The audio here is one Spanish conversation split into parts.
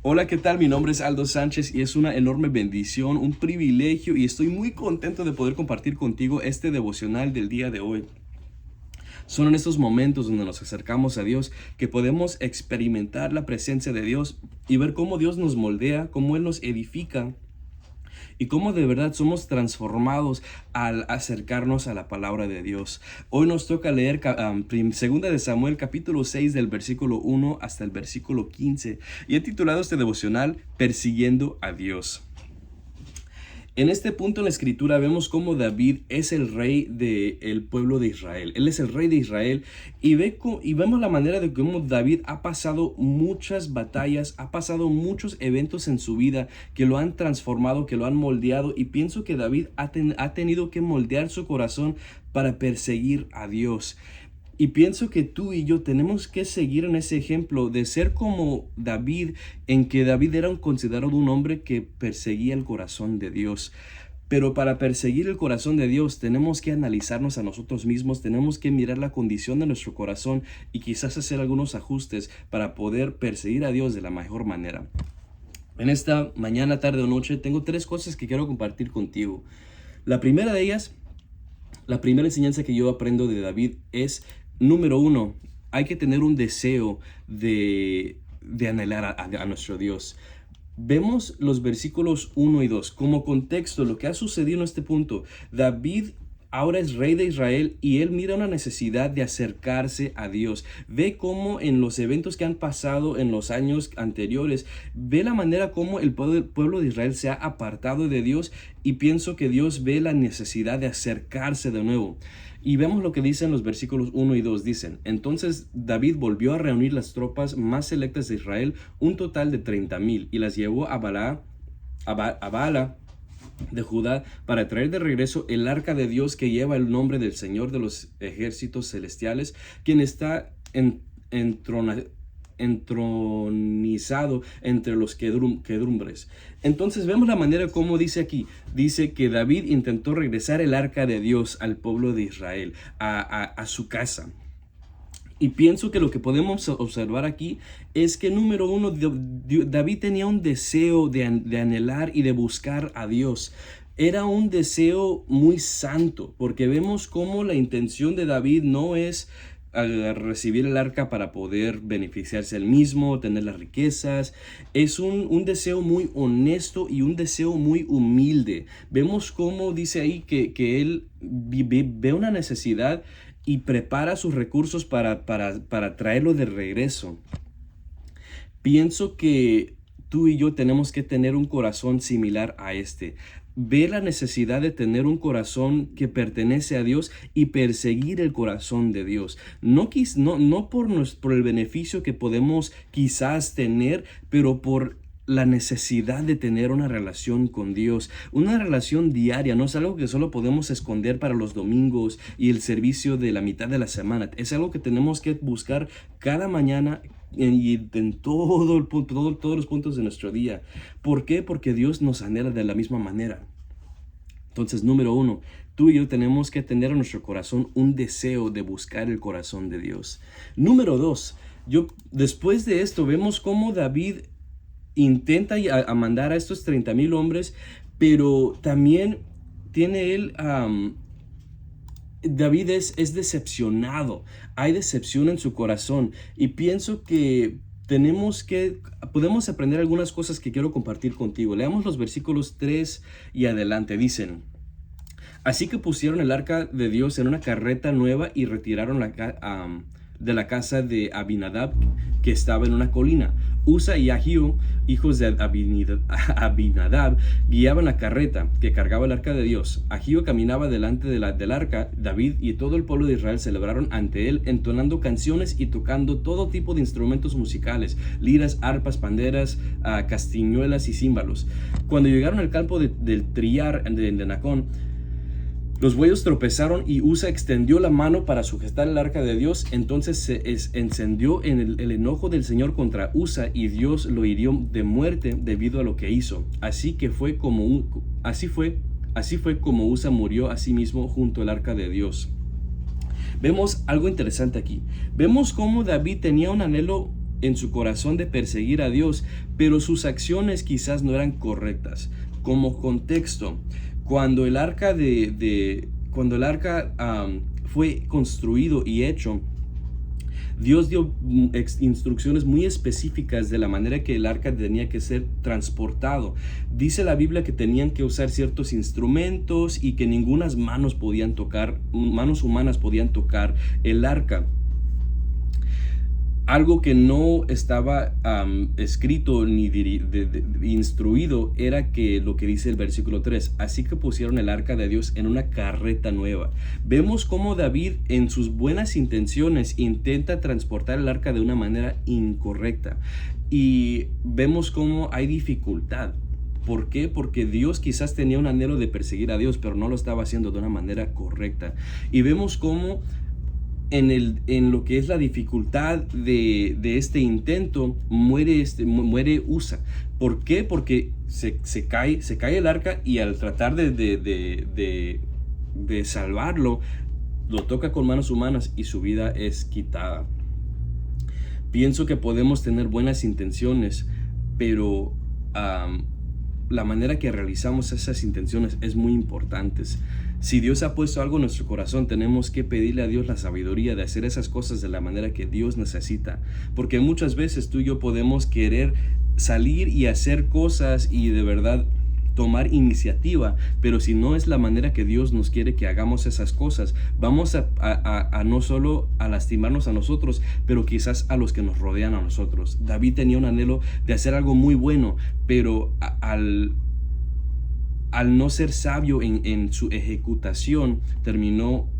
Hola, ¿qué tal? Mi nombre es Aldo Sánchez y es una enorme bendición, un privilegio y estoy muy contento de poder compartir contigo este devocional del día de hoy. Son en estos momentos donde nos acercamos a Dios que podemos experimentar la presencia de Dios y ver cómo Dios nos moldea, cómo Él nos edifica y cómo de verdad somos transformados al acercarnos a la palabra de Dios. Hoy nos toca leer segunda de Samuel capítulo 6 del versículo 1 hasta el versículo 15 y he titulado este devocional Persiguiendo a Dios. En este punto en la escritura vemos cómo David es el rey del pueblo de Israel. Él es el rey de Israel y vemos la manera de cómo David ha pasado muchas batallas, ha pasado muchos eventos en su vida que lo han transformado, que lo han moldeado, y pienso que David ha tenido que moldear su corazón para perseguir a Dios. Y pienso que tú y yo tenemos que seguir en ese ejemplo de ser como David, en que David era considerado un hombre que perseguía el corazón de Dios. Pero para perseguir el corazón de Dios tenemos que analizarnos a nosotros mismos, tenemos que mirar la condición de nuestro corazón y quizás hacer algunos ajustes para poder perseguir a Dios de la mejor manera. En esta mañana, tarde o noche, tengo tres cosas que quiero compartir contigo. La primera de ellas, la primera enseñanza que yo aprendo de David es, número uno, hay que tener un deseo de anhelar a nuestro Dios. Vemos los versículos 1 y 2 como contexto lo que ha sucedido en este punto. David ahora es rey de Israel y él mira una necesidad de acercarse a Dios. Ve cómo en los eventos que han pasado en los años anteriores, ve la manera como el pueblo de Israel se ha apartado de Dios, y pienso que Dios ve la necesidad de acercarse de nuevo. Y vemos lo que dicen los versículos 1 y 2. Dicen: entonces David volvió a reunir las tropas más selectas de Israel, un total de 30,000, y las llevó a Baala de Judá para traer de regreso el arca de Dios que lleva el nombre del Señor de los ejércitos celestiales, quien está entronizado entre los quedumbres. Entonces vemos la manera como dice aquí. Dice que David intentó regresar el arca de Dios al pueblo de Israel, a su casa. Y pienso que lo que podemos observar aquí es que, número uno, David tenía un deseo de anhelar y de buscar a Dios. Era un deseo muy santo, porque vemos cómo la intención de David no es recibir el arca para poder beneficiarse él mismo, tener las riquezas. Es un deseo muy honesto y un deseo muy humilde. Vemos cómo dice ahí que él ve una necesidad y prepara sus recursos para traerlo de regreso. Pienso que tú y yo tenemos que tener un corazón similar a este. Ver la necesidad de tener un corazón que pertenece a Dios y perseguir el corazón de Dios. No por el beneficio que podemos quizás tener, pero por la necesidad de tener una relación con Dios, una relación diaria. No es algo que solo podemos esconder para los domingos y el servicio de la mitad de la semana. Es algo que tenemos que buscar cada mañana y en todos los puntos de nuestro día. ¿Por qué? Porque Dios nos anhela de la misma manera. Entonces, número uno, tú y yo tenemos que tener en nuestro corazón un deseo de buscar el corazón de Dios. Número dos, después de esto vemos cómo David intenta a mandar a estos 30,000 hombres, pero también tiene él, David es decepcionado. Hay decepción en su corazón, y pienso que podemos aprender algunas cosas que quiero compartir contigo. Leamos los versículos 3 y adelante. Dicen: así que pusieron el arca de Dios en una carreta nueva y retiraron de la casa de Abinadab, que estaba en una colina. Usa y Ahío, hijos de Abinadab, guiaban la carreta que cargaba el arca de Dios. Ahío caminaba delante del arca. David y todo el pueblo de Israel celebraron ante él, entonando canciones y tocando todo tipo de instrumentos musicales: liras, arpas, panderas, castañuelas y címbalos. Cuando llegaron al campo del trillar de Nacón, los bueyes tropezaron y Usa extendió la mano para sujetar el arca de Dios. Entonces se encendió en el enojo del Señor contra Usa, y Dios lo hirió de muerte debido a lo que hizo. Así fue como Usa murió a sí mismo junto al arca de Dios. Vemos algo interesante aquí. Vemos cómo David tenía un anhelo en su corazón de perseguir a Dios, pero sus acciones quizás no eran correctas. Como contexto, cuando el arca fue construido y hecho, Dios dio instrucciones muy específicas de la manera que el arca tenía que ser transportado. Dice la Biblia que tenían que usar ciertos instrumentos y que manos humanas podían tocar el arca. Algo que no estaba escrito ni instruido era que lo que dice el versículo 3, así que pusieron el arca de Dios en una carreta nueva. Vemos cómo David en sus buenas intenciones intenta transportar el arca de una manera incorrecta y vemos cómo hay dificultad. ¿Por qué? Porque Dios quizás tenía un anhelo de perseguir a Dios, pero no lo estaba haciendo de una manera correcta. Y vemos cómo en lo que es la dificultad de este intento, muere Usa. ¿Por qué? Porque se cae el arca y al tratar de salvarlo, lo toca con manos humanas y su vida es quitada. Pienso que podemos tener buenas intenciones, pero la manera que realizamos esas intenciones es muy importante. Si Dios ha puesto algo en nuestro corazón, tenemos que pedirle a Dios la sabiduría de hacer esas cosas de la manera que Dios necesita. Porque muchas veces tú y yo podemos querer salir y hacer cosas y de verdad tomar iniciativa, pero si no es la manera que Dios nos quiere que hagamos esas cosas, vamos a no solo a lastimarnos a nosotros, pero quizás a los que nos rodean a nosotros. David tenía un anhelo de hacer algo muy bueno, pero al no ser sabio en su ejecutación, terminó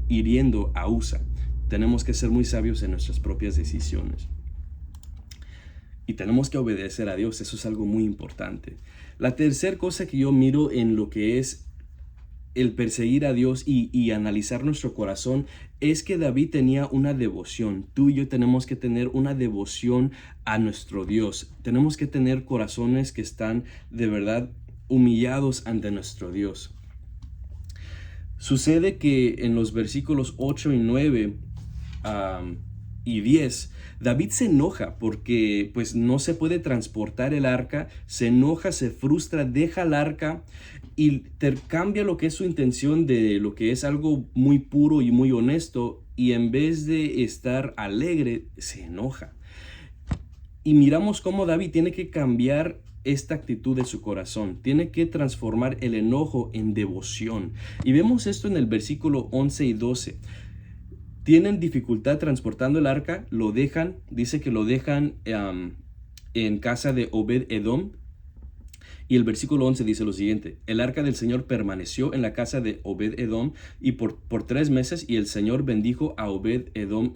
hiriendo a Usa. Tenemos que ser muy sabios en nuestras propias decisiones. Y tenemos que obedecer a Dios, eso es algo muy importante. La tercera cosa que yo miro en lo que es el perseguir a Dios y analizar nuestro corazón es que David tenía una devoción. Tú y yo tenemos que tener una devoción a nuestro Dios. Tenemos que tener corazones que están de verdad humillados ante nuestro Dios. Sucede que en los versículos 8 y 9 y 10, David se enoja porque pues no se puede transportar el arca, se enoja, se frustra, deja el arca y cambia lo que es su intención de lo que es algo muy puro y muy honesto, y en vez de estar alegre, se enoja. Y miramos cómo David tiene que cambiar esta actitud de su corazón, tiene que transformar el enojo en devoción. Y vemos esto en el versículo 11 y 12. Tienen dificultad transportando el arca, lo dejan, dice que lo dejan en casa de Obed-Edom. Y el versículo 11 dice lo siguiente: el arca del Señor permaneció en la casa de Obed-Edom y por 3 meses, y el Señor bendijo a Obed-Edom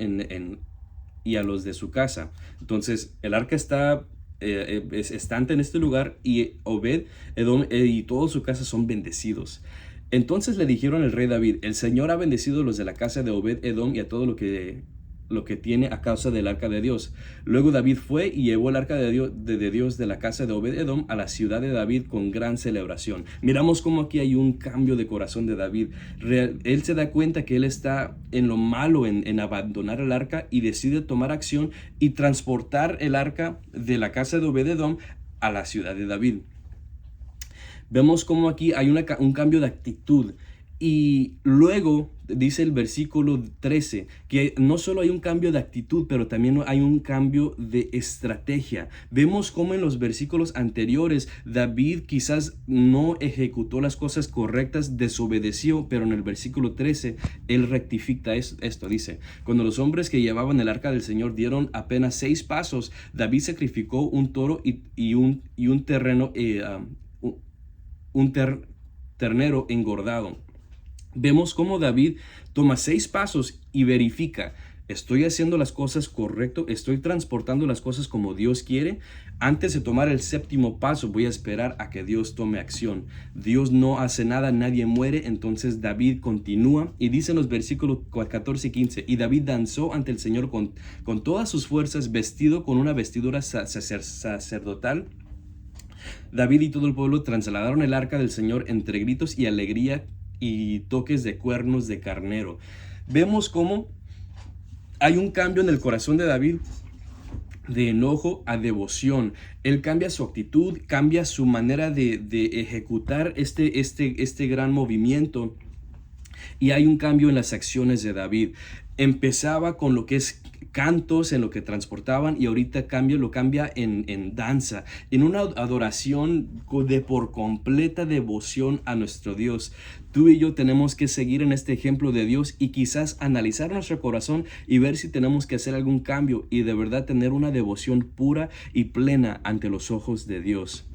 y a los de su casa. Entonces el arca está estante en este lugar, y Obed-Edom y toda su casa son bendecidos. Entonces le dijeron al rey David: el Señor ha bendecido a los de la casa de Obed-Edom y a todo lo que tiene a causa del arca de Dios. Luego David fue y llevó el arca de Dios de la casa de Obed-Edom a la ciudad de David con gran celebración. Miramos cómo aquí hay un cambio de corazón de David. Él se da cuenta que él está en lo malo en abandonar el arca, y decide tomar acción y transportar el arca de la casa de Obed-Edom a la ciudad de David. Vemos cómo aquí hay un cambio de actitud. Y luego dice el versículo 13 que no solo hay un cambio de actitud, pero también hay un cambio de estrategia. Vemos cómo en los versículos anteriores David quizás no ejecutó las cosas correctas, desobedeció, pero en el versículo 13 él rectifica esto. Dice: cuando los hombres que llevaban el arca del Señor dieron apenas 6 pasos, David sacrificó un toro y un ternero engordado. Vemos cómo David toma 6 pasos y verifica: ¿estoy haciendo las cosas correcto? ¿Estoy transportando las cosas como Dios quiere? Antes de tomar el 7º paso, voy a esperar a que Dios tome acción. Dios no hace nada, nadie muere. Entonces David continúa y dice en los versículos 14 y 15: y David danzó ante el Señor con todas sus fuerzas, vestido con una vestidura sacerdotal. David y todo el pueblo trasladaron el arca del Señor entre gritos y alegría y toques de cuernos de carnero. Vemos cómo hay un cambio en el corazón de David de enojo a devoción. Él cambia su actitud, cambia su manera de ejecutar este gran movimiento. Y hay un cambio en las acciones de David. Empezaba con lo que es cantos en lo que transportaban y ahorita lo cambia en danza, en una adoración de por completa devoción a nuestro Dios. Tú y yo tenemos que seguir en este ejemplo de Dios y quizás analizar nuestro corazón y ver si tenemos que hacer algún cambio y de verdad tener una devoción pura y plena ante los ojos de Dios.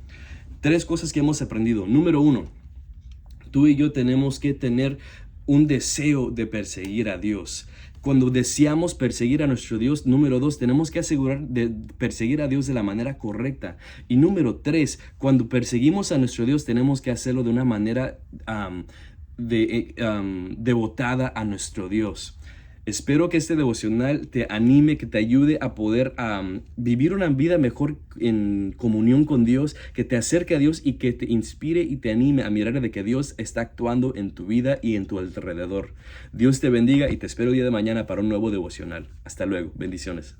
3 cosas que hemos aprendido. Número 1, tú y yo tenemos que tener un deseo de perseguir a Dios. Cuando deseamos perseguir a nuestro Dios, número 2, tenemos que asegurar de perseguir a Dios de la manera correcta. Y número 3, cuando perseguimos a nuestro Dios, tenemos que hacerlo de una manera devotada a nuestro Dios. Espero que este devocional te anime, que te ayude a poder vivir una vida mejor en comunión con Dios, que te acerque a Dios y que te inspire y te anime a mirar de que Dios está actuando en tu vida y en tu alrededor. Dios te bendiga y te espero el día de mañana para un nuevo devocional. Hasta luego. Bendiciones.